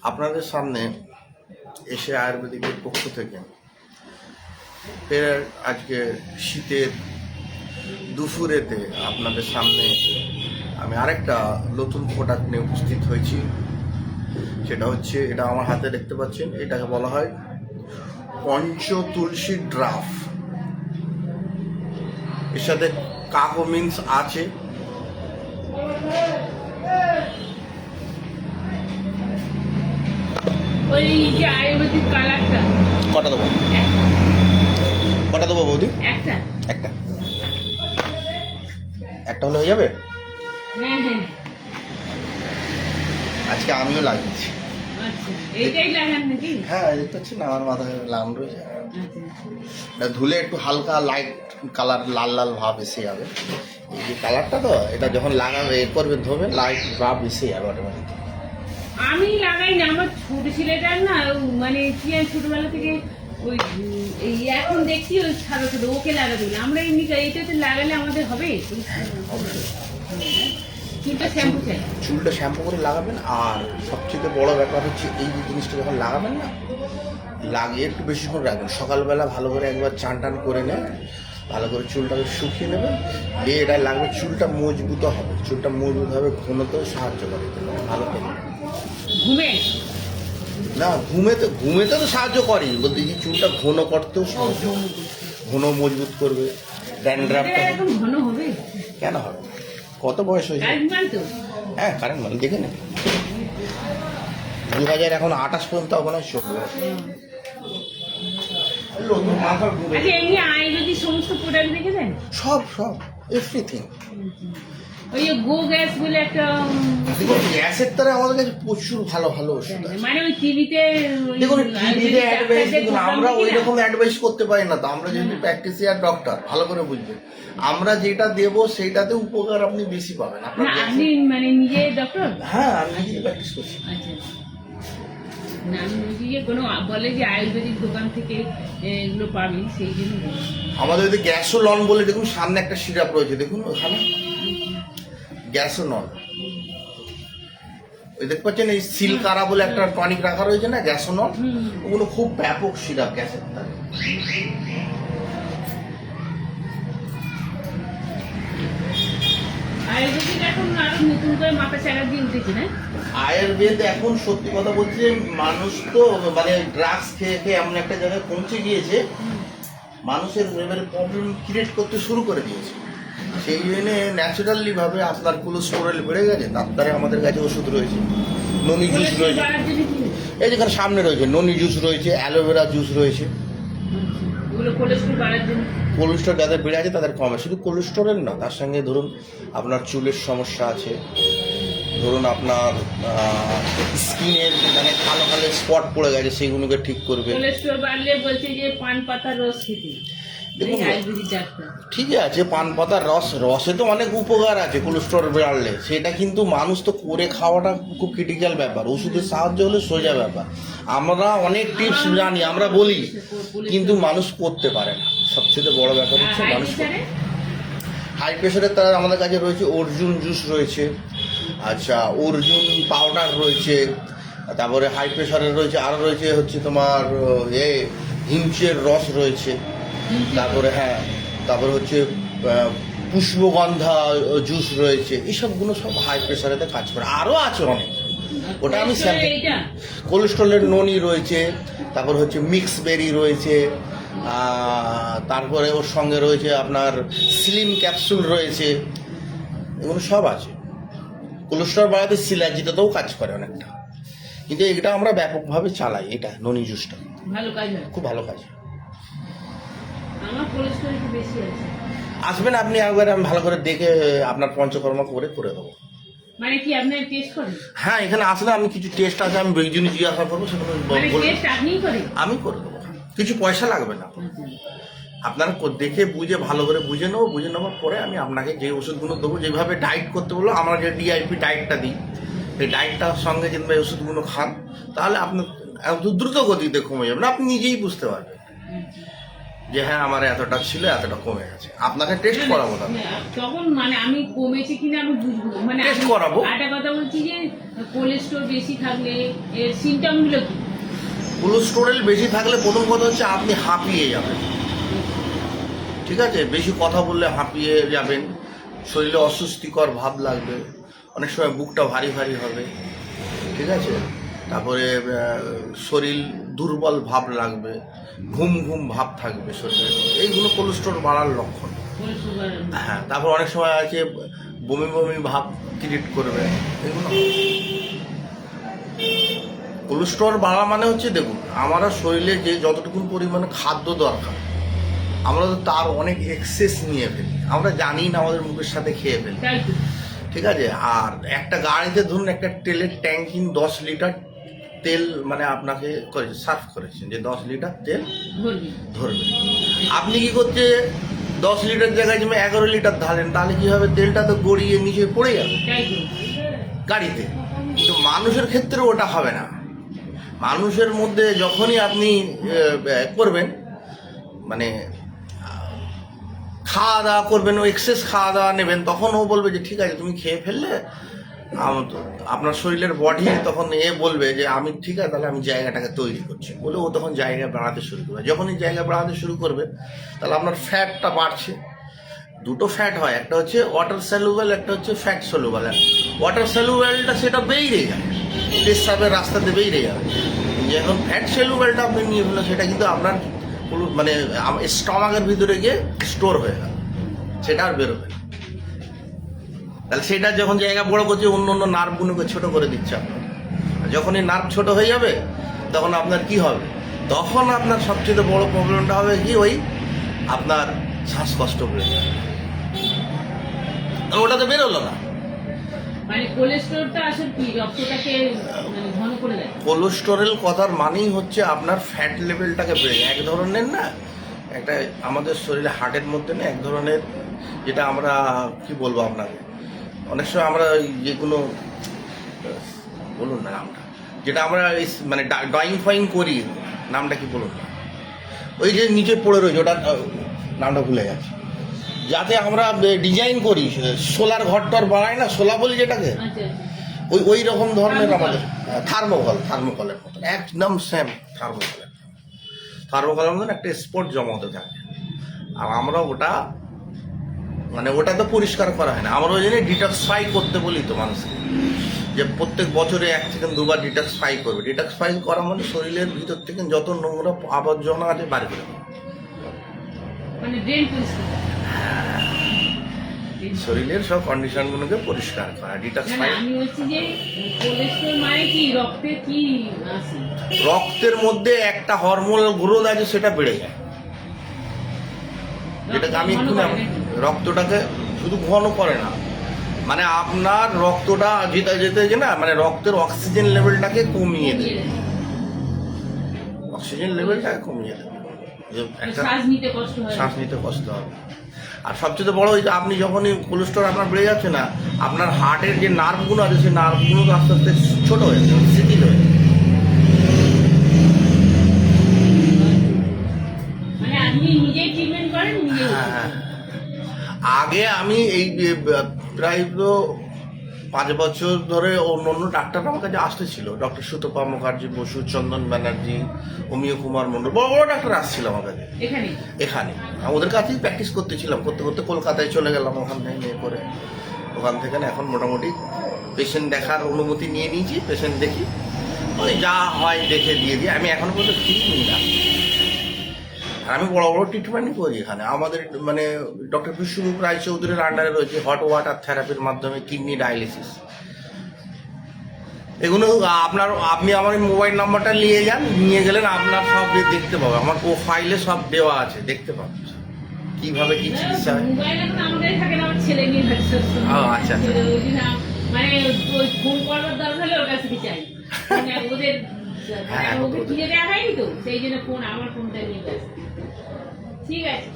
আপনাদের সামনে এসে আয়ুর্বেদিকের পক্ষ থেকে ফের আজকে শীতের দুপুরেতে আপনাদের সামনে আমি আরেকটা নতুন প্রোডাক্ট নিয়ে উপস্থিত হয়েছি। সেটা হচ্ছে, এটা আমার হাতে দেখতে পাচ্ছেন, এটাকে বলা হয় পঞ্চ তুলসী ড্রাফ। এর সাথে কাকোমিন্স আছে, ওই যে আয়ুর্বেদিক কালারটা কটা দেবো বৌদি? একটা একটা একটা হলে হয়ে যাবে। হ্যাঁ হ্যাঁ, আজকে আমিও লাগিয়েছি। আচ্ছা এইটাই লাগান নাকি? হ্যাঁ, দেখতে পাচ্ছি না আমার মাথায় লাগানো রয়েছে। আচ্ছা, এটা ধুলে একটু হালকা লাইট কালার, লাল লাল ভাব এসে যাবে। এই যে কালারটা, তো এটা যখন লাগাবে এ করবে ধোবে, লাইট ভাব এসে যাবে অটোমেটিক। আমি লাগাই না, আমার ছোট ছেলেটার না মানে কি ছোটবেলা থেকে ওই এই এখন দেখছি ওই ছাড়ো ছোট ওকে লাগাতে বলে আমরা এমনি এইটাতে লাগালে আমাদের হবে। চুলটা শ্যাম্পু চাই, চুলটা শ্যাম্পু করে লাগাবেন। আর সবচেয়ে বড় ব্যাপার হচ্ছে, এই যে জিনিসটা যখন লাগাবেন না, লাগিয়ে একটু বেশিক্ষণ রাখবেন। সকালবেলা ভালো করে একবার চান টান করে নেন, ভালো করে চুলটাকে শুকিয়ে নেবেন, দিয়ে এটা লাগবে। চুলটা মজবুত হবে, চুলটা মজবুত হবে, ঘনতেও সাহায্য করে, ভালো করে। ঘুমে না, ঘুমেতে তো সাহায্য করে, বলতে যে চুলটা ঘন করতেও সাহায্য করে, ঘন মজবুত করবে। ড্যান্ড্রাফটা এখন ঘন হবে কেন হবে? কত বয়স হয়েছে? হ্যাঁ, কারেন্ট মাল দেখে নেবে। 2028 পর্যন্ত ওখানে চলবে। আচ্ছা, এমনি আয়ুর্বেদিক সমস্ত প্রোডাক্ট দেখে দেন? সব এভরিথিং। ওই যে গো গ্যাস বলে একটা দেখুন, গ্যাসের দ্বারা আমাদের কাছে প্রচুর ভালো ভালো ওষুধ আছে। মানে ওই টিভিতে দেখুন, টিভিতে অ্যাডভাইস, দেখুন আমরা ওই রকম অ্যাডভাইস করতে পারি না। তো আমরা যেহেতু প্র্যাকটিসিয়ার ডক্টর, ভালো করে বুঝবেন, আমরা যেটা দেবো সেইটাতে উপকার আপনি বেশি পাবেন। আপনার আপনি মানে নিজে ডক্টর? হ্যাঁ, আমি নিজে প্র্যাকটিস করছি। আচ্ছা, না আমি বলছি যে কোনো বলে যে আয়ুর্বেদিক দোকান থেকে এগুলো পাবেন, সেই জন্য আমাদের ওই গ্যাসোলন বলে, দেখুন সামনে একটা সিরাপ রয়েছে, দেখুন ওখানে গ্যাসোনল। ওই দেখতে পাচ্ছেন, এই সিলকারা বলে একটা টনিক রাখা রয়েছে না, গ্যাসোনল। ওগুলো খুব ব্যাপক সিরাপ গ্যাসের দ্বারা। আয়ুর্বেদিক এখন আরো নতুন করে মাথা চারা দিয়ে উঠেছে না? আয়ুর্বেদ এখন সত্যি কথা বলছে, মানুষ তো মানে ড্রাগস খেয়ে খেয়ে এমন একটা জায়গায় পৌঁছে গিয়েছে, মানুষের এবারে প্রবলেম ক্রিয়েট করতে শুরু করে দিয়েছে। সেই জন্য ন্যাচারালি ভাবে আপনার কোলেস্টেরল বেড়ে গেছে, তার দ্বারা আমাদের কাছে ওষুধ রয়েছে। ননি জুস রয়েছে, এই যেখানে সামনে রয়েছে ননি জুস রয়েছে, অ্যালোভেরা জুস রয়েছে। কোলেস্টেরল যাদের বেড়ে আছে তাদের কমে, শুধু কোলেস্টেরল না, তার সঙ্গে ধরুন আপনার চুলের সমস্যা আছে, ধরুন আপনার স্কিনের মানে কালো কালো স্পট পড়ে গেছে, সেইগুলোকে ঠিক করবে। কোলেস্টেরল বাড়লে বলছে যে পান পাতার রস খেতে। দেখুন, ঠিক আছে, পান পাতার রসে তো অনেক উপকার আছে কোলেস্টেরল বাড়লে, সেটা কিন্তু মানুষ তো করে খাওয়াটা খুব ক্রিটিক্যাল ব্যাপার। ওষুধের সাহায্য হলে সোজা ব্যাপার। আমরা অনেক টিপস জানি, আমরা বলি, কিন্তু মানুষ করতে পারে না। সবচেয়ে বড় ব্যাপার হচ্ছে মানুষ। হাই প্রেশারের তারা আমাদের কাছে রয়েছে অর্জুন জুস রয়েছে, আচ্ছা অর্জুন পাউডার রয়েছে, তারপরে হাই প্রেশারের রয়েছে, আরও রয়েছে হচ্ছে তোমার হিমচের রস রয়েছে, তারপরে তারপরে হচ্ছে পুষ্পগন্ধা জুস রয়েছে। এইসবগুলো সব হাই প্রেশারেতে কাজ করে। আরও আছে অনেক, ওটা আমি কোলেস্ট্রলের ননি রয়েছে, তারপর হচ্ছে মিক্স বেরি রয়েছে, তারপরে ওর সঙ্গে রয়েছে আপনার স্লিম ক্যাপসুল রয়েছে, এগুলো সব আছে। কোলেস্ট্রল বাড়াতে শিলাজিটাতেও কাজ করে অনেকটা, কিন্তু এটা আমরা ব্যাপকভাবে চালাই। এটা ননি জুসটা ভালো কাজ, খুব ভালো কাজ। আমার কোলেস্ট্রল একটু বেশি আছে। আসবেন আপনি একবার, আমি ভালো করে দেখে আপনার পঞ্চকর্মা করে দেবো। মানে কি আপনি টেস্ট করেন? হ্যাঁ, এখানে আসলে আমি কিছু টেস্ট আছে, আমি বেগুনি জিজ্ঞাসা করবো, সেগুলো আমি করে দেবো। কিছু পয়সা লাগবে না, আপনারা দেখে বুঝে ভালো করে বুঝে নেওয়ার পরে আমি আপনাকে যে ওষুধগুলো দেবো, যেভাবে ডায়েট করতে বলবো, আমরা যে ডিআইপি ডায়েটটা দিই, সেই ডায়েটটার সঙ্গে যদি ওষুধগুলো খান, তাহলে আপনার দ্রুত গতিতে কমে যাবে না, আপনি নিজেই বুঝতে পারবেন। যে হ্যাঁ আমার এতটা ছিল, এতটা কমে গেছে। আপনাকে টেস্ট করাবো তাহলে। তখন মানে আমি কমেছে কিনা আমি বুঝবো, মানে টেস্ট করাবো। একটা কথা বলছি যে কোলেস্ট্রল বেশি থাকলে এর সিমটম গুলো কি? কোলেস্টেরল বেশি থাকলে প্রথম কথা হচ্ছে আপনি হাঁপিয়ে যাবেন, ঠিক আছে? বেশি কথা বললে হাঁপিয়ে যাবেন, শরীরে অস্বস্তিকর ভাব লাগবে, অনেক সময় বুকটা ভারী ভারী হবে, ঠিক আছে? তারপরে শরীর দুর্বল ভাব লাগবে, ঘুম ঘুম ভাব থাকবে শরীরে, এইগুলো কোলেস্টেরল বাড়ার লক্ষণ। হ্যাঁ, তারপর অনেক সময় আছে বমি বমি ভাব ক্রিয়েট করবে, এগুলো। কোলেস্টেরল বাড়া মানে হচ্ছে, দেখুন আমরা শরীরে যে যতটুকু পরিমাণে খাদ্য দরকার আমরা তো তার অনেক এক্সেস নিয়ে ফেলি, আমরা জানি না, আমাদের মুখের সাথে খেয়ে ফেলি, ঠিক আছে? আর একটা গাড়িতে ধরুন একটা তেলের ট্যাঙ্কিং 10 লিটার তেল মানে আপনাকে করেছে, সার্ভ করেছেন যে 10 লিটার তেল ধরবে। আপনি কি করছে 10 লিটার জায়গায় যদি 11 লিটার ঢালেন, তাহলে কি হবে? তেলটা তো গড়িয়ে নিচে পড়ে যাবে গাড়িতে। কিন্তু মানুষের ক্ষেত্রে ওটা হবে না। মানুষের মধ্যে যখনই আপনি করবেন, মানে খাওয়া দাওয়া করবেন, ও এক্সেস খাওয়া দাওয়া নেবেন, তখন ও বলবে যে ঠিক আছে তুমি খেয়ে ফেললে, আপনার শরীরের বডি তখন বলবে যে আমি ঠিক আছে তাহলে আমি জায়গাটাকে তৈরি করছি, বলে ও তখন জায়গা বাড়াতে শুরু করবে। যখনই জায়গা বাড়াতে শুরু করবে তাহলে আপনার ফ্যাটটা বাড়ছে। দুটো ফ্যাট হয়, একটা হচ্ছে ওয়াটার সলিউবল, একটা হচ্ছে ফ্যাট সলিউবল। ওয়াটার সলিউবলটা সেটা বেরিয়ে যাবে, পেশাবের রাস্তাতে বেরিয়ে যাবে। যখন ফ্যাট সলিউবলটা আপনি নিয়ে ফেলেন, সেটা কিন্তু আপনার মানে স্টমাকের ভিতরে গিয়ে স্টোর হয়ে গেল, সেটা আর বেরোবে। তাহলে সেটা যখন জায়গা বড় করছে, অন্য অন্য নার্ভগুলোকে ছোট করে দিচ্ছে আপনার। যখনই নার্ভ ছোট হয়ে যাবে তখন আপনার কি হবে? তখন আপনার সবচেয়ে বড় প্রবলেমটা হবে কি, ওই আপনার শ্বাসকষ্ট বেড়ে যাবে। ওটা তো বেরোলো না। মানে কোলেস্টেরলটা আসলে কি, রক্তটাকে মানে ঘন করে দেয়? কোলেস্টেরল কথার মানেই হচ্ছে আপনার ফ্যাট লেভেলটাকে বেড়ে যায়। এক ধরনের না, একটা আমাদের শরীরে হার্টের মধ্যে না এক ধরনের, যেটা আমরা কি বলবো আপনাকে, অনেক সময় আমরা যেগুলো বলুন না নামটা, যেটা আমরা মানে ড্রয়িং ফয়িং করি, নামটা কি বলুন না, ওই যে নিচে পড়ে রয়েছে, ওটা নামটা ভুলে গেছে, যাতে আমরা ডিজাইন করি, সোলার ঘরটর বানাই না, সোলা বলি যেটাকে, ওই রকম ধরনের আমাদের থার্মোকলের মতো একদম সেম থার্মোকলের মতন একটা স্পট জমা হতে থাকে। আর আমরা ওটা মানে ওটা তো পরিষ্কার করা হয় না, আমরা ওই জন্য ডিটক্সফাই করতে বলি তো মানুষকে, যে প্রত্যেক বছরে 1 থেকে 2 বার ডিটক্সফাই করবে। ডিটক্সফাই করা মানে শরীরের ভিতর থেকে যত নোংরা আবর্জনা আছে বার করে দেবে, মানে ড্রেন পরিষ্কার, শরীরের সব কন্ডিশনগুলোকে পরিষ্কার করা। ডিটক্সফাই আমি বলছি যে কোলেস্টেরল মানে কি, রক্তে কি আছে? রক্তের মধ্যে একটা হরমোনাল গ্রোথ আছে, সেটা বেড়ে যায়, যেটাকে আমি একটু রক্তটাকে শুধু ঘন করে না, মানে আপনার রক্তটা যেতে যেতে যে না, মানে রক্তের অক্সিজেন লেভেলটাকে কমিয়ে দেবে, অক্সিজেন লেভেলটাকে কমিয়ে দেবে, শ্বাস নিতে কষ্ট হবে। আর সবচেয়ে বড় হয়েছে, আপনি যখনই কোলেস্টেরল আপনার বেড়ে যাচ্ছে না, আপনার হার্টের যে নার্ভগুলো আছে সেই নার্ভগুলো তো আস্তে আস্তে ছোট হয়ে যাচ্ছে, শিথিল হয়ে যাচ্ছে। হ্যাঁ, আগে আমি এই প্রায় তো 5 বছর ধরে অন্য অন্য ডাক্তার আমার কাছে আসতেছিল, ডক্টর সুতপা মুখার্জি বসু, চন্দন ব্যানার্জি, অমিয় কুমার মন্ডল, বড় বড় ডাক্তার আসছিল আমার কাছে এখানে। ওদের কাছেই প্র্যাকটিস করতেছিলাম, করতে করতে কলকাতায় চলে গেলাম, ওখান থেকে নিয়ে করে ওখান থেকে এখন মোটামুটি পেশেন্ট দেখার অনুমতি নিয়ে নিয়েছি, পেশেন্ট দেখি, ওই যা হয় দেখে দিয়ে দিই। আমি এখন পর্যন্ত ঠিক নিই না, আমি বড় বড় ট্রিটমেন্টই করি এখানে। আমাদের মানে ডক্টর বিশ্বরূপ রায়চৌধুরীর আন্ডারে রয়েছে হট ওয়াটার থেরাপির মাধ্যমে কিডনি ডায়ালিসিস। এগুলো আপনি আমার মোবাইল নাম্বারটা নিয়ে যান, নিয়ে গেলেন আপনার সব দেখতে পাবেন, আমার প্রোফাইলে সব দেওয়া আছে, দেখতে পাবেন কিভাবে কি চিকিৎসা হয়। আচ্ছা, মানে ফোন করার দরকার হলে ওর কাছ থেকে চাই, ওদের ওকে খুঁজে দেওয়া হয়নি তো, সেই জন্য ফোন আমার ফোনটা নিয়ে ব্যস্ত। ঠিক আছে।